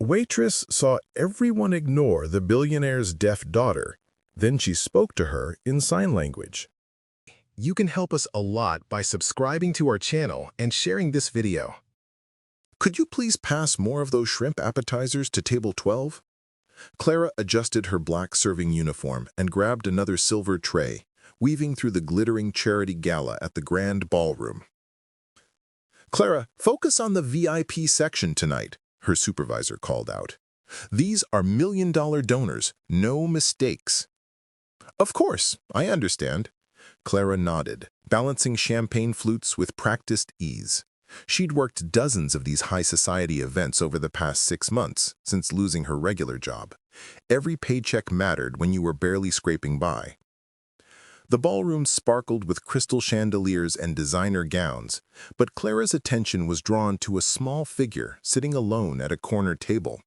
Waitress saw everyone ignore the billionaire's deaf daughter. Then she spoke to her in sign language. You can help us a lot by subscribing to our channel and sharing this video. Could you please pass more of those shrimp appetizers to table 12? Clara adjusted her black serving uniform and grabbed another silver tray, weaving through the glittering charity gala at the grand ballroom. Clara, focus on the VIP section tonight, her supervisor called out. These are million-dollar donors, no mistakes. Of course, I understand. Clara nodded, balancing champagne flutes with practiced ease. She'd worked dozens of these high-society events over the past 6 months, since losing her regular job. Every paycheck mattered when you were barely scraping by. The ballroom sparkled with crystal chandeliers and designer gowns, but Clara's attention was drawn to a small figure sitting alone at a corner table.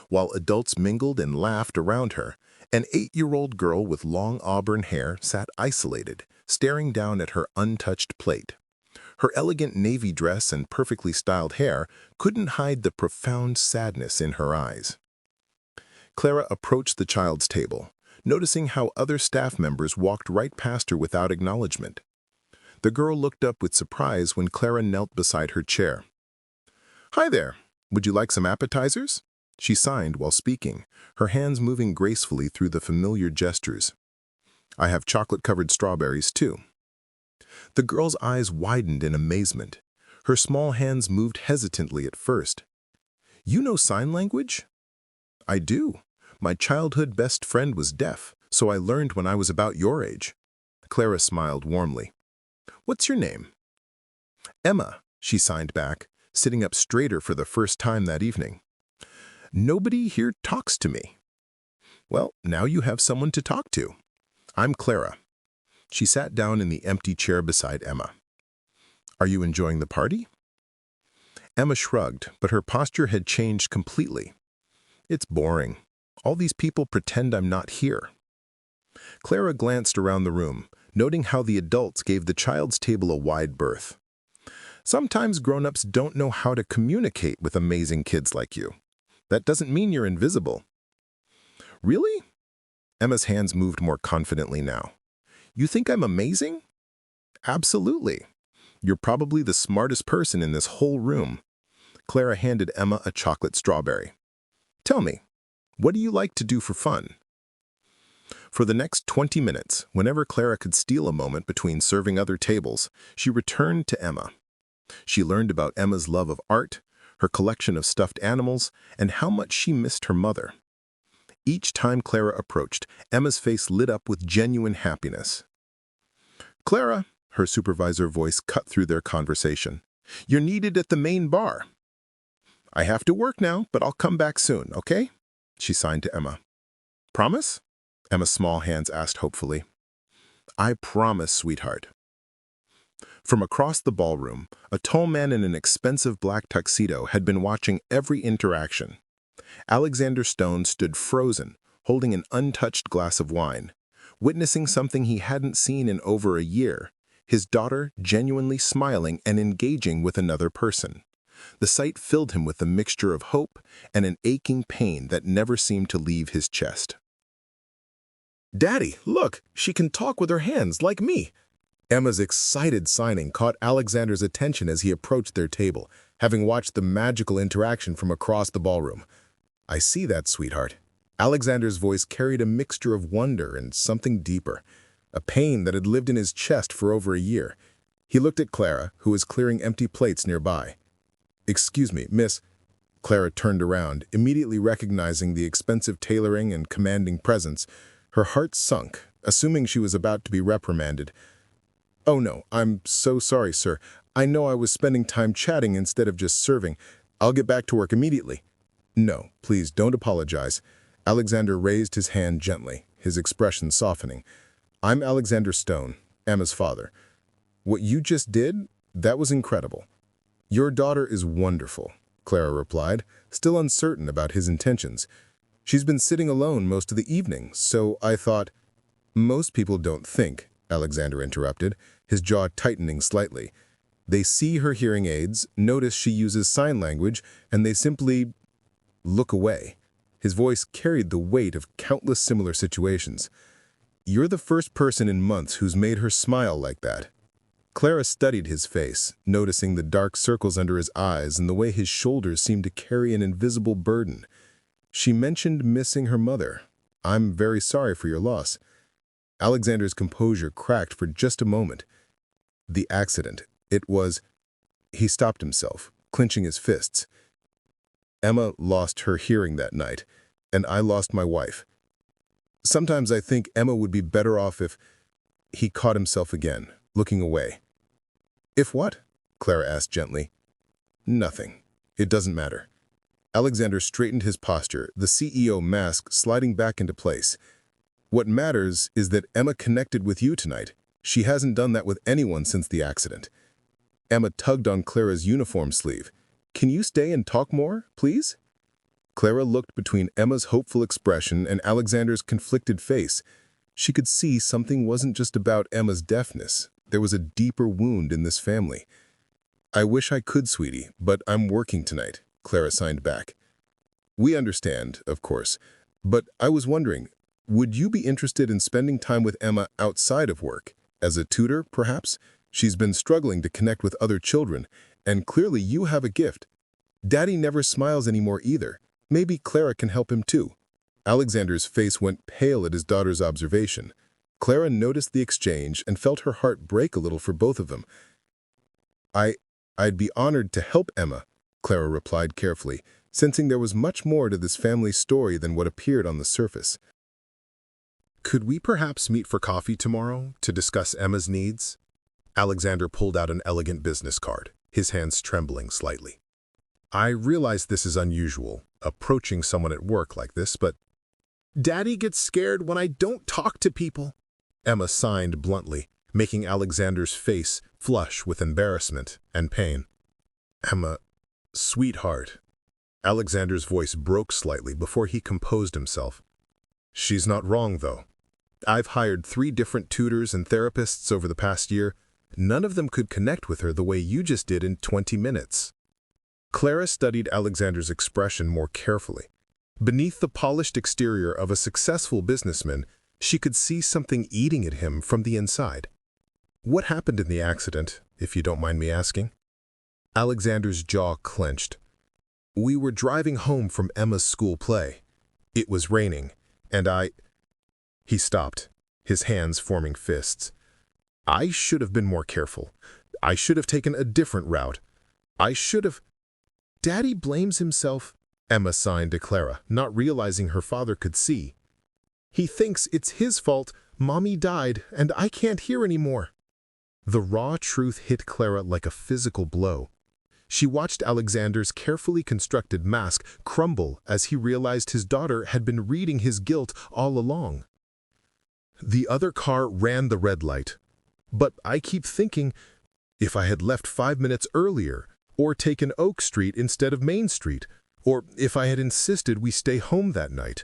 While adults mingled and laughed around her, an 8-year-old girl with long auburn hair sat isolated, staring down at her untouched plate. Her elegant navy dress and perfectly styled hair couldn't hide the profound sadness in her eyes. Clara approached the child's table, noticing how other staff members walked right past her without acknowledgement. The girl looked up with surprise when Clara knelt beside her chair. "Hi there. Would you like some appetizers?" She signed while speaking, her hands moving gracefully through the familiar gestures. "I have chocolate-covered strawberries, too." The girl's eyes widened in amazement. Her small hands moved hesitantly at first. "You know sign language?" "I do. My childhood best friend was deaf, so I learned when I was about your age." Clara smiled warmly. "What's your name?" "Emma," she signed back, sitting up straighter for the first time that evening. "Nobody here talks to me." "Well, now you have someone to talk to. I'm Clara." She sat down in the empty chair beside Emma. "Are you enjoying the party?" Emma shrugged, but her posture had changed completely. "It's boring. All these people pretend I'm not here." Clara glanced around the room, noting how the adults gave the child's table a wide berth. "Sometimes grown-ups don't know how to communicate with amazing kids like you. That doesn't mean you're invisible." "Really?" Emma's hands moved more confidently now. "You think I'm amazing?" "Absolutely. You're probably the smartest person in this whole room." Clara handed Emma a chocolate strawberry. "Tell me, what do you like to do for fun?" For the next 20 minutes, whenever Clara could steal a moment between serving other tables, she returned to Emma. She learned about Emma's love of art, her collection of stuffed animals, and how much she missed her mother. Each time Clara approached, Emma's face lit up with genuine happiness. "Clara," her supervisor voice cut through their conversation, "you're needed at the main bar." "I have to work now, but I'll come back soon, okay?" She signed to Emma. "Promise?" Emma's small hands asked hopefully. "I promise, sweetheart." From across the ballroom, a tall man in an expensive black tuxedo had been watching every interaction. Alexander Stone stood frozen, holding an untouched glass of wine, witnessing something he hadn't seen in over a year, his daughter genuinely smiling and engaging with another person. The sight filled him with a mixture of hope and an aching pain that never seemed to leave his chest. "Daddy, look, she can talk with her hands like me." Emma's excited signing caught Alexander's attention as he approached their table, having watched the magical interaction from across the ballroom. "I see that, sweetheart." Alexander's voice carried a mixture of wonder and something deeper, a pain that had lived in his chest for over a year. He looked at Clara, who was clearing empty plates nearby. "Excuse me, miss." Clara turned around, immediately recognizing the expensive tailoring and commanding presence. Her heart sunk, assuming she was about to be reprimanded. "Oh no, I'm so sorry, sir. I know I was spending time chatting instead of just serving. I'll get back to work immediately." "No, please don't apologize." Alexander raised his hand gently, his expression softening. "I'm Alexander Stone, Emma's father. What you just did, that was incredible." "Your daughter is wonderful," Clara replied, still uncertain about his intentions. "She's been sitting alone most of the evening, so I thought—" "Most people don't think," Alexander interrupted, his jaw tightening slightly. "They see her hearing aids, notice she uses sign language, and they simply look away. His voice carried the weight of countless similar situations. You're the first person in months who's made her smile like that. Clara studied his face, noticing the dark circles under his eyes and the way his shoulders seemed to carry an invisible burden. She mentioned missing her mother. I'm very sorry for your loss. Alexander's composure cracked for just a moment. The accident. It was... He stopped himself, clenching his fists. Emma lost her hearing that night, and I lost my wife. Sometimes I think Emma would be better off if... He caught himself again, looking away. If what? Clara asked gently. Nothing. It doesn't matter. Alexander straightened his posture, the CEO mask sliding back into place. What matters is that Emma connected with you tonight. She hasn't done that with anyone since the accident. Emma tugged on Clara's uniform sleeve. Can you stay and talk more, please? Clara looked between Emma's hopeful expression and Alexander's conflicted face. She could see something wasn't just about Emma's deafness. There was a deeper wound in this family. I wish I could, sweetie, but I'm working tonight, Clara signed back. We understand, of course, but I was wondering, would you be interested in spending time with Emma outside of work? As a tutor, perhaps? She's been struggling to connect with other children, and clearly you have a gift. Daddy never smiles anymore either. Maybe Clara can help him too. Alexander's face went pale at his daughter's observation. Clara noticed the exchange and felt her heart break a little for both of them. I'd be honored to help Emma, Clara replied carefully, sensing there was much more to this family story than what appeared on the surface. Could we perhaps meet for coffee tomorrow to discuss Emma's needs? Alexander pulled out an elegant business card, his hands trembling slightly. I realize this is unusual, approaching someone at work like this, but Daddy gets scared when I don't talk to people. Emma signed bluntly, making Alexander's face flush with embarrassment and pain. Emma, sweetheart. Alexander's voice broke slightly before he composed himself. She's not wrong, though. I've hired 3 different tutors and therapists over the past year. None of them could connect with her the way you just did in 20 minutes. Clara studied Alexander's expression more carefully. Beneath the polished exterior of a successful businessman, she could see something eating at him from the inside. What happened in the accident, if you don't mind me asking? Alexander's jaw clenched. We were driving home from Emma's school play. It was raining, and He stopped, his hands forming fists. I should have been more careful. I should have taken a different route. I should have... Daddy blames himself, Emma signed to Clara, not realizing her father could see. He thinks it's his fault. Mommy died, and I can't hear anymore. The raw truth hit Clara like a physical blow. She watched Alexander's carefully constructed mask crumble as he realized his daughter had been reading his guilt all along. The other car ran the red light. But I keep thinking, if I had left 5 minutes earlier, or taken Oak Street instead of Main Street, or if I had insisted we stay home that night.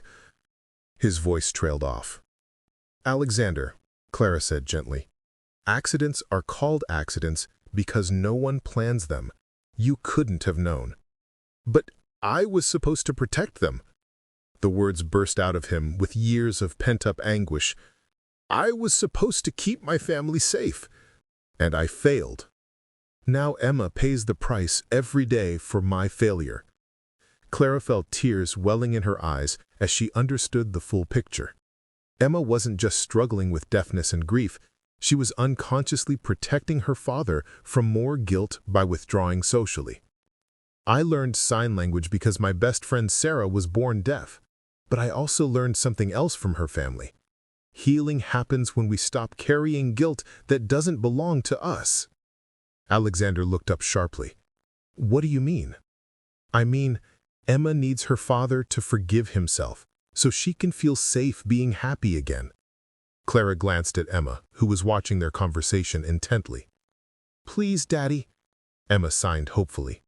His voice trailed off. Alexander, Clara said gently, accidents are called accidents because no one plans them. You couldn't have known. But I was supposed to protect them. The words burst out of him with years of pent-up anguish. I was supposed to keep my family safe, and I failed. Now Emma pays the price every day for my failure. Clara felt tears welling in her eyes as she understood the full picture. Emma wasn't just struggling with deafness and grief, she was unconsciously protecting her father from more guilt by withdrawing socially. I learned sign language because my best friend Sarah was born deaf, but I also learned something else from her family. Healing happens when we stop carrying guilt that doesn't belong to us. Alexander looked up sharply. What do you mean? I mean, Emma needs her father to forgive himself so she can feel safe being happy again. Clara glanced at Emma, who was watching their conversation intently. Please, Daddy, Emma signed hopefully.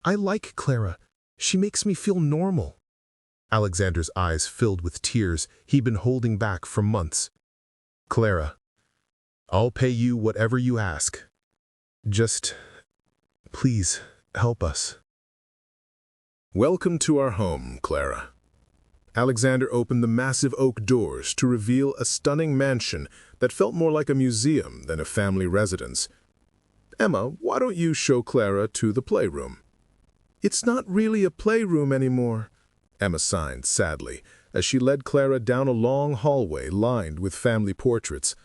I like Clara. She makes me feel normal. Alexander's eyes filled with tears he'd been holding back for months. Clara, I'll pay you whatever you ask. Just, please, help us. Welcome to our home, Clara. Alexander opened the massive oak doors to reveal a stunning mansion that felt more like a museum than a family residence. Emma, why don't you show Clara to the playroom? It's not really a playroom anymore, Emma sighed sadly as she led Clara down a long hallway lined with family portraits.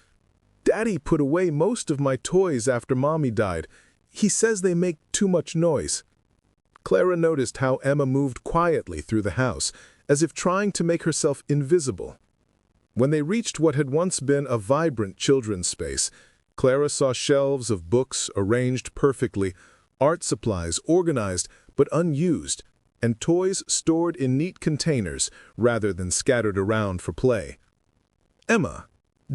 Daddy put away most of my toys after Mommy died. He says they make too much noise. Clara noticed how Emma moved quietly through the house, as if trying to make herself invisible. When they reached what had once been a vibrant children's space, Clara saw shelves of books arranged perfectly, art supplies organized but unused, and toys stored in neat containers rather than scattered around for play. Emma,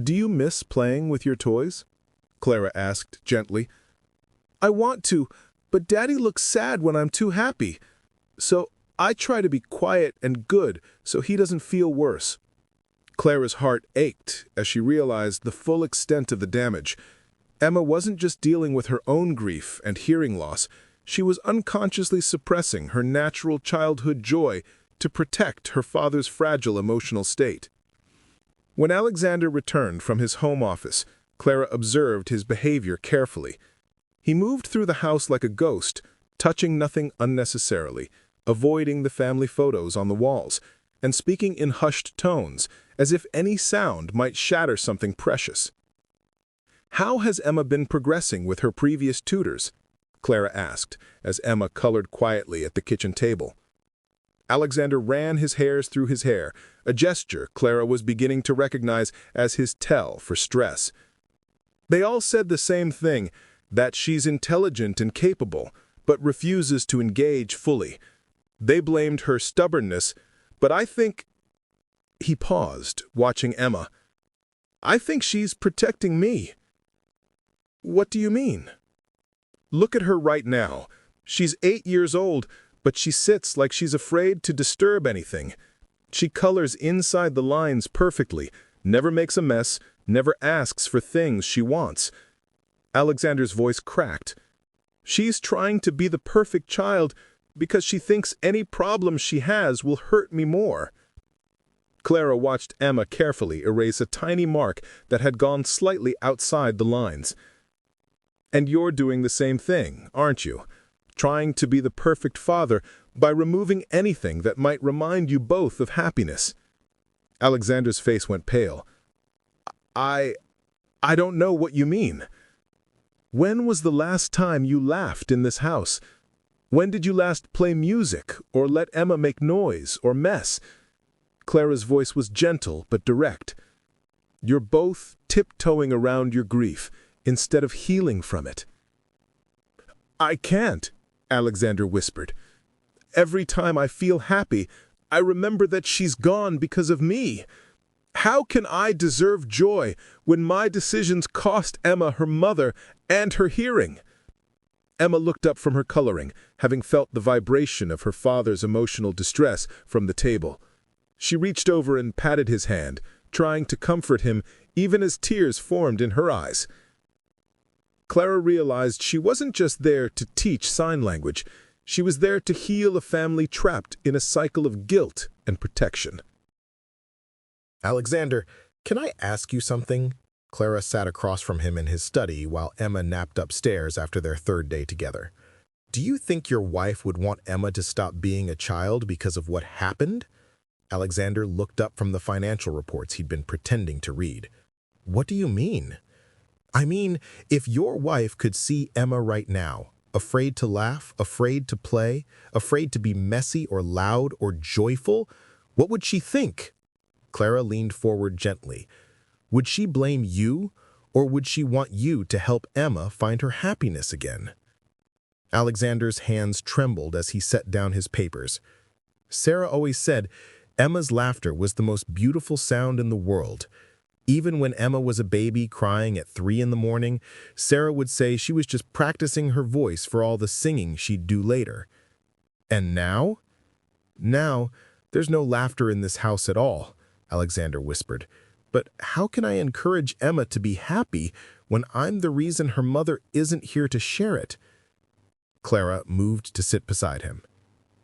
do you miss playing with your toys? Clara asked gently. I want to, but Daddy looks sad when I'm too happy. So I try to be quiet and good so he doesn't feel worse. Clara's heart ached as she realized the full extent of the damage. Emma wasn't just dealing with her own grief and hearing loss. She was unconsciously suppressing her natural childhood joy to protect her father's fragile emotional state. When Alexander returned from his home office, Clara observed his behavior carefully. He moved through the house like a ghost, touching nothing unnecessarily, avoiding the family photos on the walls, and speaking in hushed tones, as if any sound might shatter something precious. How has Emma been progressing with her previous tutors? Clara asked, as Emma colored quietly at the kitchen table. Alexander ran his hairs through his hair, a gesture Clara was beginning to recognize as his tell for stress. They all said the same thing, that she's intelligent and capable, but refuses to engage fully. They blamed her stubbornness, but I think... He paused, watching Emma. I think she's protecting me. What do you mean? Look at her right now. She's 8 years old, but she sits like she's afraid to disturb anything. She colors inside the lines perfectly, never makes a mess, never asks for things she wants. Alexander's voice cracked. She's trying to be the perfect child because she thinks any problem she has will hurt me more. Clara watched Emma carefully erase a tiny mark that had gone slightly outside the lines. And you're doing the same thing, aren't you? Trying to be the perfect father by removing anything that might remind you both of happiness. Alexander's face went pale. I don't know what you mean. When was the last time you laughed in this house? When did you last play music or let Emma make noise or mess? Clara's voice was gentle but direct. You're both tiptoeing around your grief instead of healing from it. I can't, Alexander whispered. Every time I feel happy, I remember that she's gone because of me. How can I deserve joy when my decisions cost Emma her mother and her hearing? Emma looked up from her coloring, having felt the vibration of her father's emotional distress from the table. She reached over and patted his hand, trying to comfort him even as tears formed in her eyes. Clara realized she wasn't just there to teach sign language. She was there to heal a family trapped in a cycle of guilt and protection. Alexander, can I ask you something? Clara sat across from him in his study while Emma napped upstairs after their third day together. Do you think your wife would want Emma to stop being a child because of what happened? Alexander looked up from the financial reports he'd been pretending to read. What do you mean? I mean, if your wife could see Emma right now, afraid to laugh, afraid to play, afraid to be messy or loud or joyful, what would she think? Clara leaned forward gently. Would she blame you, or would she want you to help Emma find her happiness again? Alexander's hands trembled as he set down his papers. Sarah always said Emma's laughter was the most beautiful sound in the world. Even when Emma was a baby crying at 3 in the morning, Sarah would say she was just practicing her voice for all the singing she'd do later. And now? Now, there's no laughter in this house at all, Alexander whispered. But how can I encourage Emma to be happy when I'm the reason her mother isn't here to share it? Clara moved to sit beside him.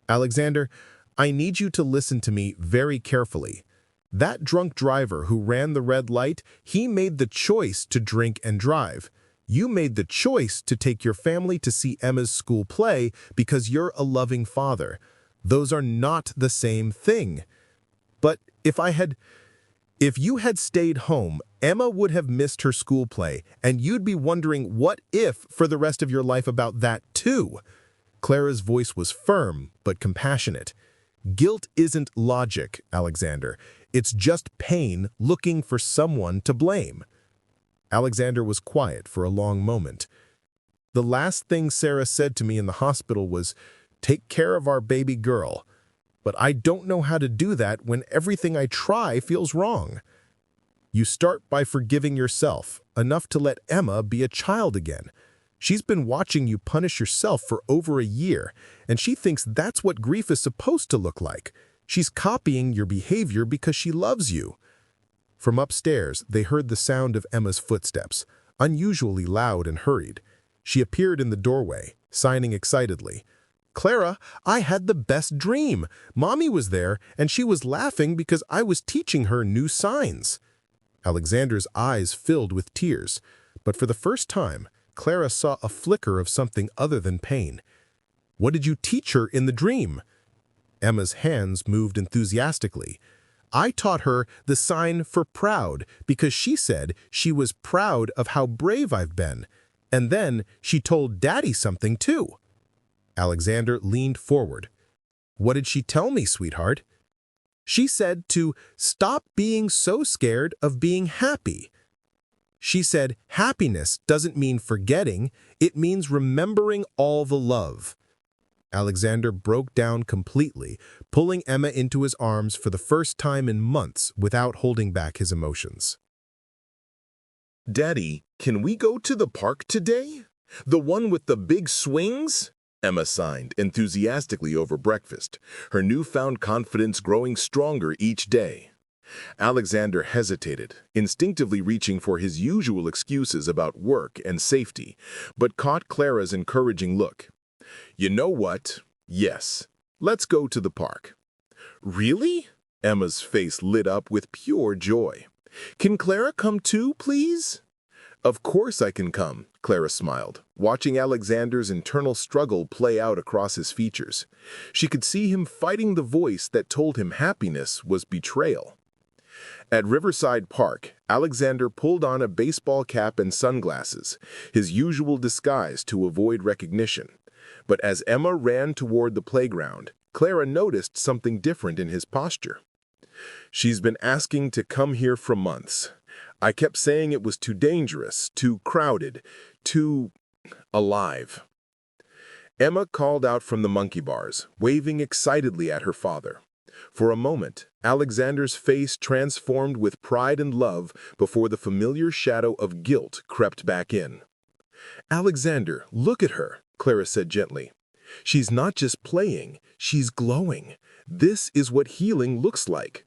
Alexander, I need you to listen to me very carefully. That drunk driver who ran the red light, he made the choice to drink and drive. You made the choice to take your family to see Emma's school play because you're a loving father. Those are not the same thing. But if you had stayed home, Emma would have missed her school play, and you'd be wondering what if for the rest of your life about that too. Clara's voice was firm but compassionate. Guilt isn't logic, Alexander. It's just pain looking for someone to blame. Alexander was quiet for a long moment. The last thing Sarah said to me in the hospital was, "Take care of our baby girl." But I don't know how to do that when everything I try feels wrong. You start by forgiving yourself, enough to let Emma be a child again. She's been watching you punish yourself for over a year, and she thinks that's what grief is supposed to look like. She's copying your behavior because she loves you. From upstairs, they heard the sound of Emma's footsteps, unusually loud and hurried. She appeared in the doorway, signing excitedly. "Clara, I had the best dream. Mommy was there, and she was laughing because I was teaching her new signs." Alexander's eyes filled with tears, but for the first time, Clara saw a flicker of something other than pain. "What did you teach her in the dream?" Emma's hands moved enthusiastically. "I taught her the sign for proud because she said she was proud of how brave I've been. And then she told Daddy something too." Alexander leaned forward. "What did she tell me, sweetheart?" "She said to stop being so scared of being happy. She said happiness doesn't mean forgetting, it means remembering all the love." Alexander broke down completely, pulling Emma into his arms for the first time in months without holding back his emotions. "Daddy, can we go to the park today? The one with the big swings?" Emma signed enthusiastically over breakfast, her newfound confidence growing stronger each day. Alexander hesitated, instinctively reaching for his usual excuses about work and safety, but caught Clara's encouraging look. "You know what? Yes, let's go to the park." "Really?" Emma's face lit up with pure joy. "Can Clara come too, please?" "Of course I can come," Clara smiled, watching Alexander's internal struggle play out across his features. She could see him fighting the voice that told him happiness was betrayal. At Riverside Park, Alexander pulled on a baseball cap and sunglasses, his usual disguise to avoid recognition. But as Emma ran toward the playground, Clara noticed something different in his posture. "She's been asking to come here for months. I kept saying it was too dangerous, too crowded, too alive." Emma called out from the monkey bars, waving excitedly at her father. For a moment, Alexander's face transformed with pride and love before the familiar shadow of guilt crept back in. "Alexander, look at her," Clara said gently. "She's not just playing, she's glowing. This is what healing looks like."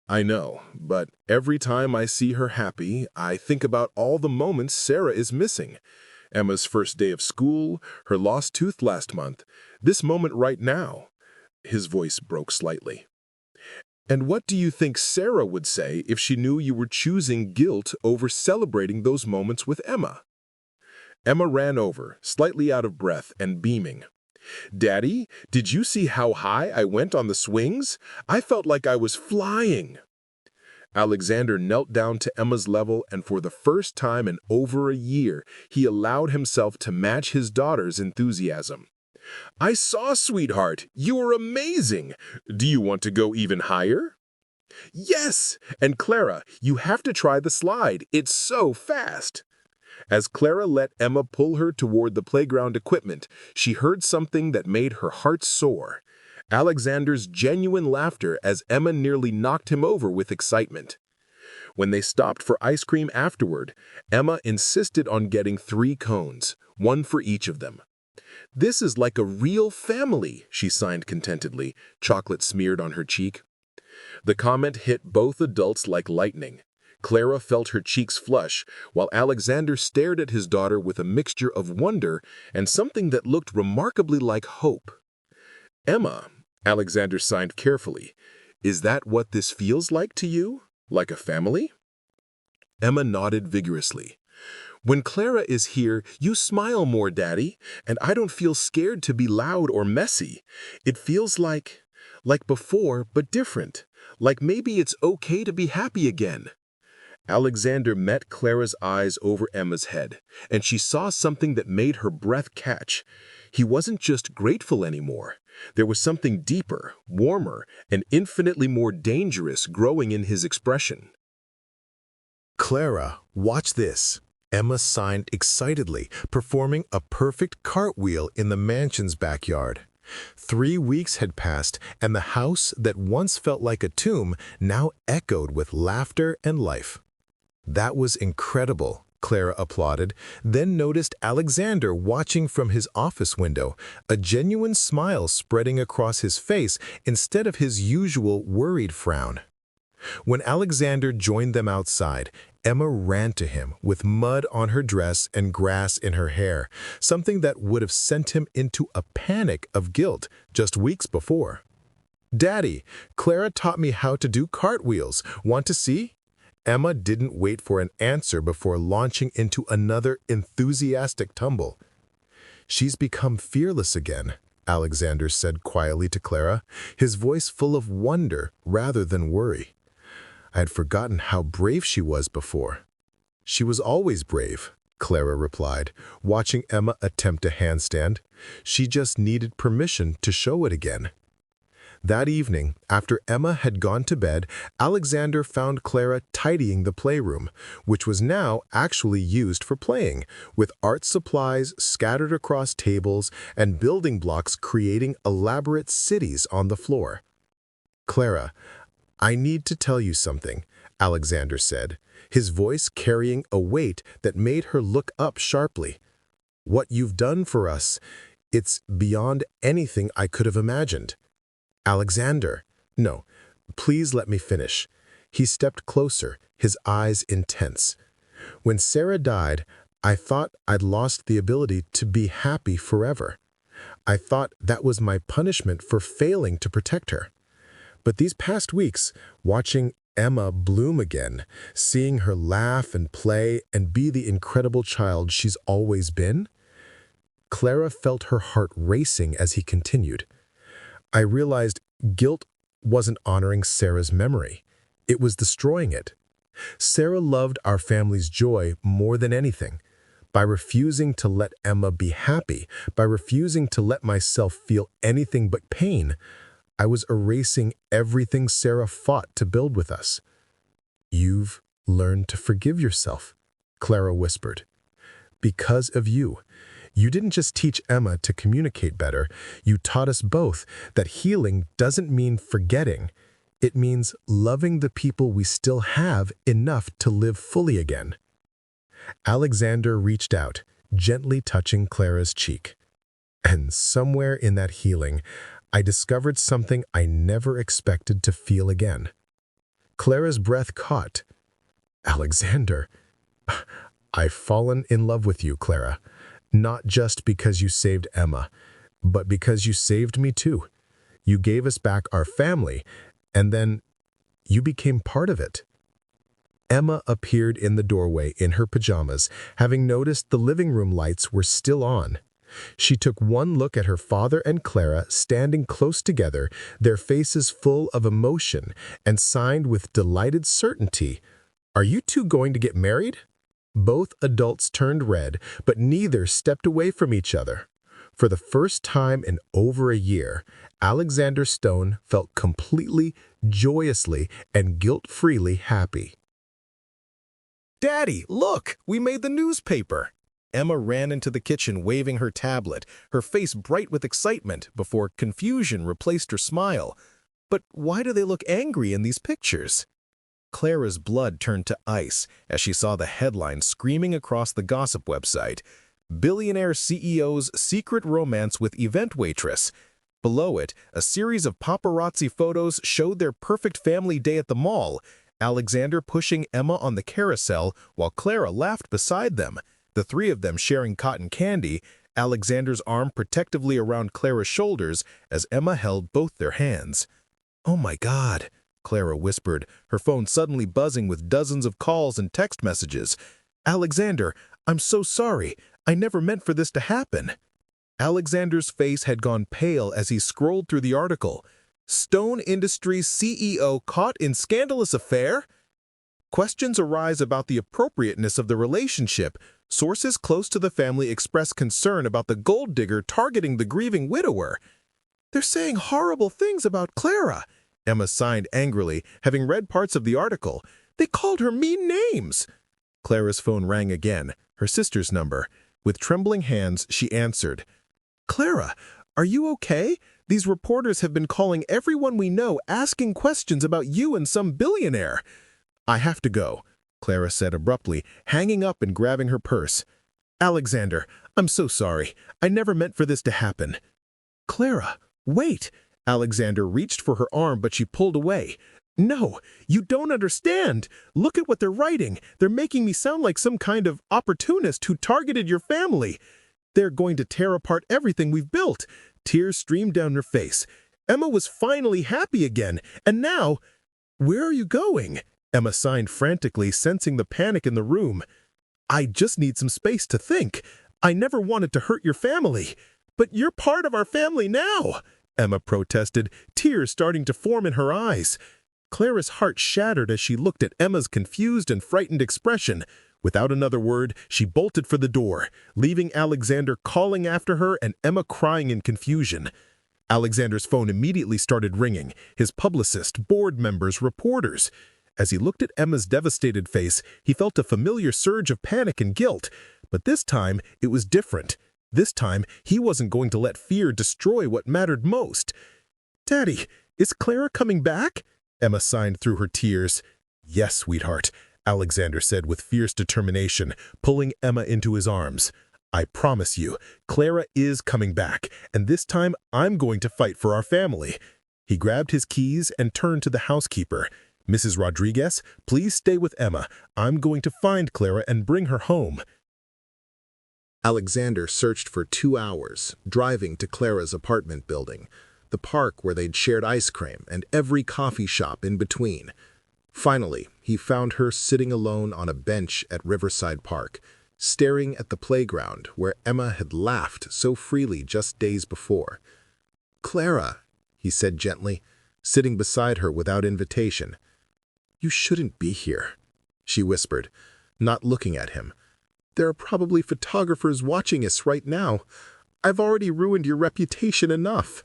"I know, but every time I see her happy, I think about all the moments Sarah is missing. Emma's first day of school, her lost tooth last month, this moment right now." His voice broke slightly. "And what do you think Sarah would say if she knew you were choosing guilt over celebrating those moments with Emma?" Emma ran over, slightly out of breath and beaming. "Daddy, did you see how high I went on the swings? I felt like I was flying." Alexander knelt down to Emma's level, and for the first time in over a year, he allowed himself to match his daughter's enthusiasm. "I saw, sweetheart. You were amazing. Do you want to go even higher?" "Yes! And Clara, you have to try the slide. It's so fast." As Clara let Emma pull her toward the playground equipment, she heard something that made her heart soar. Alexander's genuine laughter as Emma nearly knocked him over with excitement. When they stopped for ice cream afterward, Emma insisted on getting 3 cones, one for each of them. "This is like a real family," she signed contentedly, chocolate smeared on her cheek. The comment hit both adults like lightning. Clara felt her cheeks flush, while Alexander stared at his daughter with a mixture of wonder and something that looked remarkably like hope. Emma, Alexander signed carefully. Is that what this feels like to you? Like a family? Emma nodded vigorously. When Clara is here, you smile more, Daddy, and I don't feel scared to be loud or messy. It feels like before, but different. Like maybe it's okay to be happy again. Alexander met Clara's eyes over Emma's head, and she saw something that made her breath catch. He wasn't just grateful anymore. There was something deeper, warmer, and infinitely more dangerous growing in his expression. Clara, watch this. Emma signed excitedly, performing a perfect cartwheel in the mansion's backyard. 3 weeks had passed, and the house that once felt like a tomb now echoed with laughter and life. That was incredible, Clara applauded, then noticed Alexander watching from his office window, a genuine smile spreading across his face instead of his usual worried frown. When Alexander joined them outside, Emma ran to him with mud on her dress and grass in her hair, something that would have sent him into a panic of guilt just weeks before. "Daddy, Clara taught me how to do cartwheels. Want to see?" Emma didn't wait for an answer before launching into another enthusiastic tumble. "She's become fearless again," Alexander said quietly to Clara, his voice full of wonder rather than worry. "I had forgotten how brave she was before." "She was always brave," Clara replied, watching Emma attempt a handstand. "She just needed permission to show it again." That evening, after Emma had gone to bed, Alexander found Clara tidying the playroom, which was now actually used for playing, with art supplies scattered across tables and building blocks creating elaborate cities on the floor. "Clara, I need to tell you something," Alexander said, his voice carrying a weight that made her look up sharply. "What you've done for us, it's beyond anything I could have imagined." "Alexander, no, please let me finish." He stepped closer, his eyes intense. "When Sarah died, I thought I'd lost the ability to be happy forever. I thought that was my punishment for failing to protect her. But these past weeks, watching Emma bloom again, seeing her laugh and play and be the incredible child she's always been," Clara felt her heart racing as he continued. "I realized guilt wasn't honoring Sarah's memory. It was destroying it. Sarah loved our family's joy more than anything. By refusing to let Emma be happy, by refusing to let myself feel anything but pain, I was erasing everything Sarah fought to build with us." "You've learned to forgive yourself," Clara whispered. "Because of you. You didn't just teach Emma to communicate better, you taught us both that healing doesn't mean forgetting. It means loving the people we still have enough to live fully again." Alexander reached out, gently touching Clara's cheek. "And somewhere in that healing, I discovered something I never expected to feel again." Clara's breath caught. "Alexander, I've fallen in love with you, Clara. Not just because you saved Emma, but because you saved me too. You gave us back our family, and then you became part of it." Emma appeared in the doorway in her pajamas, having noticed the living room lights were still on. She took one look at her father and Clara standing close together, their faces full of emotion, and signed with delighted certainty, "Are you two going to get married?" Both adults turned red, but neither stepped away from each other. For the first time in over a year, Alexander Stone felt completely, joyously, and guilt-freely happy. "Daddy, look! We made the newspaper!" Emma ran into the kitchen waving her tablet, her face bright with excitement before confusion replaced her smile. "But why do they look angry in these pictures?" Clara's blood turned to ice as she saw the headline screaming across the gossip website, "Billionaire CEO's Secret Romance with Event Waitress." Below it, a series of paparazzi photos showed their perfect family day at the mall, Alexander pushing Emma on the carousel while Clara laughed beside them, the three of them sharing cotton candy, Alexander's arm protectively around Clara's shoulders as Emma held both their hands. "Oh my God," Clara whispered, her phone suddenly buzzing with dozens of calls and text messages. "Alexander, I'm so sorry. I never meant for this to happen." Alexander's face had gone pale as he scrolled through the article. Stone Industries CEO caught in scandalous affair? Questions arise about the appropriateness of the relationship. Sources close to the family express concern about the gold digger targeting the grieving widower. "They're saying horrible things about Clara," Emma sighed angrily, having read parts of the article. "They called her mean names." Clara's phone rang again, her sister's number. With trembling hands, she answered. "Clara, are you okay? These reporters have been calling everyone we know asking questions about you and some billionaire." "I have to go," Clara said abruptly, hanging up and grabbing her purse. "Alexander, I'm so sorry. I never meant for this to happen." "Clara, wait!" Alexander reached for her arm, but she pulled away. "No, you don't understand. Look at what they're writing. They're making me sound like some kind of opportunist who targeted your family. They're going to tear apart everything we've built." Tears streamed down her face. Emma was finally happy again, and now— "Where are you going?" Emma signed frantically, sensing the panic in the room. "I just need some space to think. I never wanted to hurt your family." "But you're part of our family now," Emma protested, tears starting to form in her eyes. Clara's heart shattered as she looked at Emma's confused and frightened expression. Without another word, she bolted for the door, leaving Alexander calling after her and Emma crying in confusion. Alexander's phone immediately started ringing, his publicist, board members, reporters. As he looked at Emma's devastated face, he felt a familiar surge of panic and guilt. But this time, it was different. This time, he wasn't going to let fear destroy what mattered most. "Daddy, is Clara coming back?" Emma sighed through her tears. "Yes, sweetheart," Alexander said with fierce determination, pulling Emma into his arms. "I promise you, Clara is coming back, and this time I'm going to fight for our family." He grabbed his keys and turned to the housekeeper. "Mrs. Rodriguez, please stay with Emma. I'm going to find Clara and bring her home." Alexander searched for 2 hours, driving to Clara's apartment building, the park where they'd shared ice cream, and every coffee shop in between. Finally, he found her sitting alone on a bench at Riverside Park, staring at the playground where Emma had laughed so freely just days before. "Clara," he said gently, sitting beside her without invitation. "You shouldn't be here," she whispered, not looking at him. "There are probably photographers watching us right now. I've already ruined your reputation enough."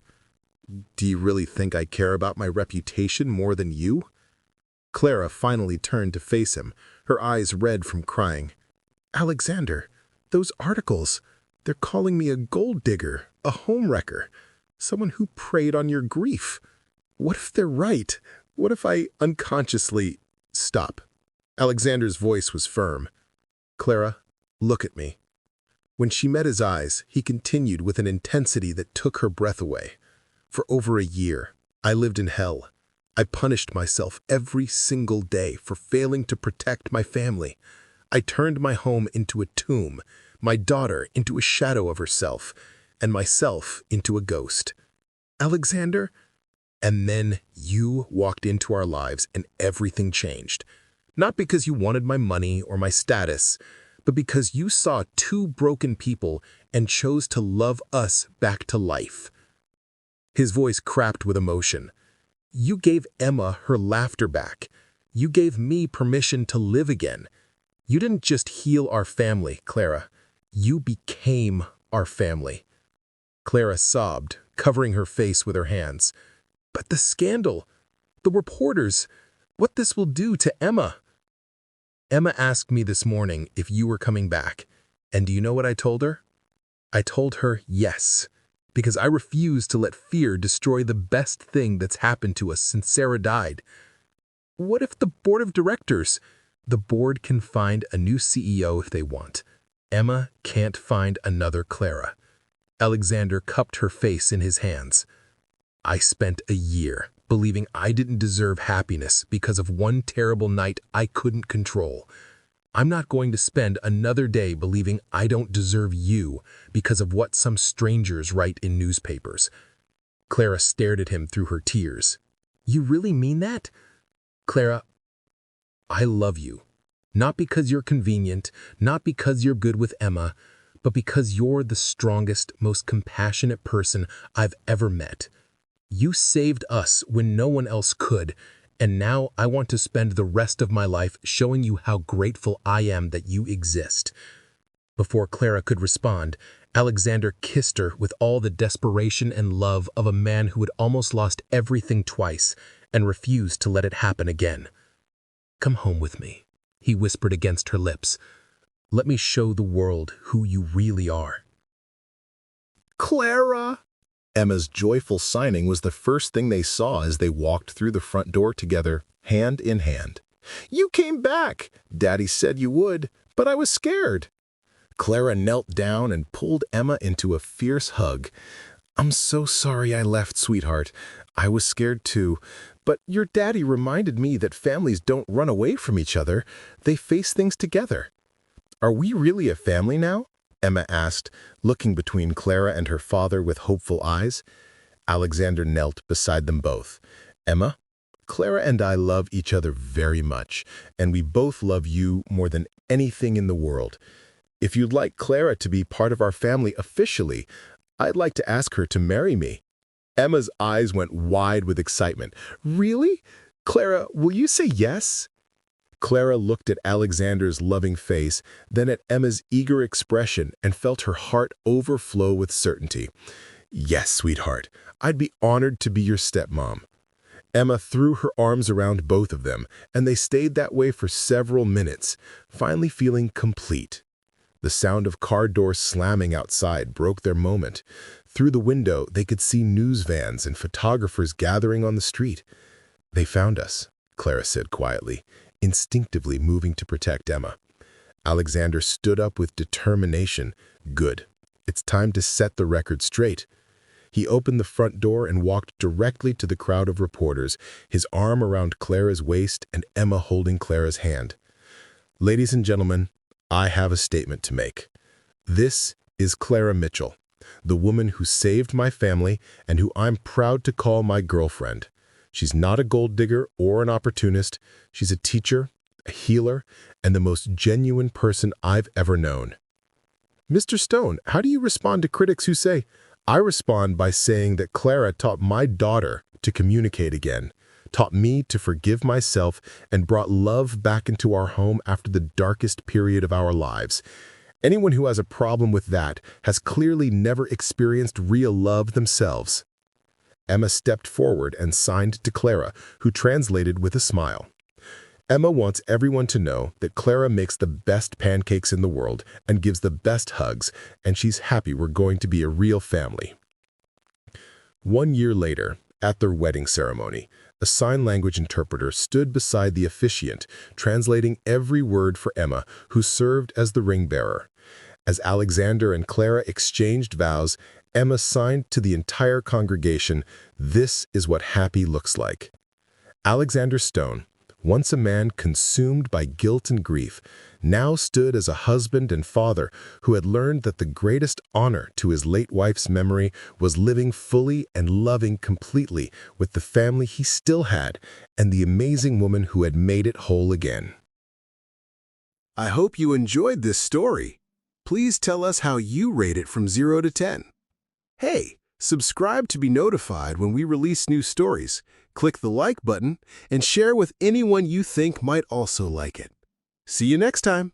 "Do you really think I care about my reputation more than you?" Clara finally turned to face him, her eyes red from crying. "Alexander, those articles, they're calling me a gold digger, a homewrecker, someone who preyed on your grief. What if they're right? What if I unconsciously—" "Stop." Alexander's voice was firm. "Clara, look at me." When she met his eyes, he continued with an intensity that took her breath away. "For over a year, I lived in hell. I punished myself every single day for failing to protect my family. I turned my home into a tomb, my daughter into a shadow of herself, and myself into a ghost. Alexander, and then you walked into our lives and everything changed. Not because you wanted my money or my status, but because you saw 2 broken people and chose to love us back to life." His voice cracked with emotion. "You gave Emma her laughter back. You gave me permission to live again. You didn't just heal our family, Clara. You became our family." Clara sobbed, covering her face with her hands. "But the scandal, the reporters, what this will do to Emma." "Emma asked me this morning if you were coming back, and do you know what I told her? I told her yes, because I refuse to let fear destroy the best thing that's happened to us since Sarah died. What if the board of directors? The board can find a new CEO if they want. Emma can't find another Clara." Alexander cupped her face in his hands. "I spent a year believing I didn't deserve happiness because of one terrible night I couldn't control. I'm not going to spend another day believing I don't deserve you because of what some strangers write in newspapers. Clara stared at him through her tears. You really mean that? Clara, I love you. Not because you're convenient, not because you're good with Emma, but because you're the strongest, most compassionate person I've ever met. You saved us when no one else could, and now I want to spend the rest of my life showing you how grateful I am that you exist. Before Clara could respond, Alexander kissed her with all the desperation and love of a man who had almost lost everything twice and refused to let it happen again. Come home with me, he whispered against her lips. Let me show the world who you really are. Clara! Emma's joyful signing was the first thing they saw as they walked through the front door together, hand in hand. You came back! Daddy said you would, but I was scared. Clara knelt down and pulled Emma into a fierce hug. I'm so sorry I left, sweetheart. I was scared too, but your daddy reminded me that families don't run away from each other. They face things together. Are we really a family now? Emma asked, looking between Clara and her father with hopeful eyes. Alexander knelt beside them both. Emma, Clara and I love each other very much, and we both love you more than anything in the world. If you'd like Clara to be part of our family officially, I'd like to ask her to marry me. Emma's eyes went wide with excitement. Really? Clara, will you say yes? Clara looked at Alexander's loving face, then at Emma's eager expression, and felt her heart overflow with certainty. Yes, sweetheart, I'd be honored to be your stepmom. Emma threw her arms around both of them, and they stayed that way for several minutes, finally feeling complete. The sound of car doors slamming outside broke their moment. Through the window, they could see news vans and photographers gathering on the street. They found us, Clara said quietly, instinctively moving to protect Emma. Alexander stood up with determination. Good. It's time to set the record straight. He opened the front door and walked directly to the crowd of reporters, his arm around Clara's waist and Emma holding Clara's hand. Ladies and gentlemen, I have a statement to make. This is Clara Mitchell, the woman who saved my family and who I'm proud to call my girlfriend. She's not a gold digger or an opportunist. She's a teacher, a healer, and the most genuine person I've ever known. Mr. Stone, how do you respond to critics who say, I respond by saying that Clara taught my daughter to communicate again, taught me to forgive myself, and brought love back into our home after the darkest period of our lives. Anyone who has a problem with that has clearly never experienced real love themselves. Emma stepped forward and signed to Clara, who translated with a smile. Emma wants everyone to know that Clara makes the best pancakes in the world and gives the best hugs, and she's happy we're going to be a real family. 1 year later, at their wedding ceremony, a sign language interpreter stood beside the officiant, translating every word for Emma, who served as the ring bearer. As Alexander and Clara exchanged vows, Emma signed to the entire congregation, "This is what happy looks like." Alexander Stone, once a man consumed by guilt and grief, now stood as a husband and father who had learned that the greatest honor to his late wife's memory was living fully and loving completely with the family he still had and the amazing woman who had made it whole again. I hope you enjoyed this story. Please tell us how you rate it from 0 to 10. Hey, subscribe to be notified when we release new stories. Click the like button and share with anyone you think might also like it. See you next time.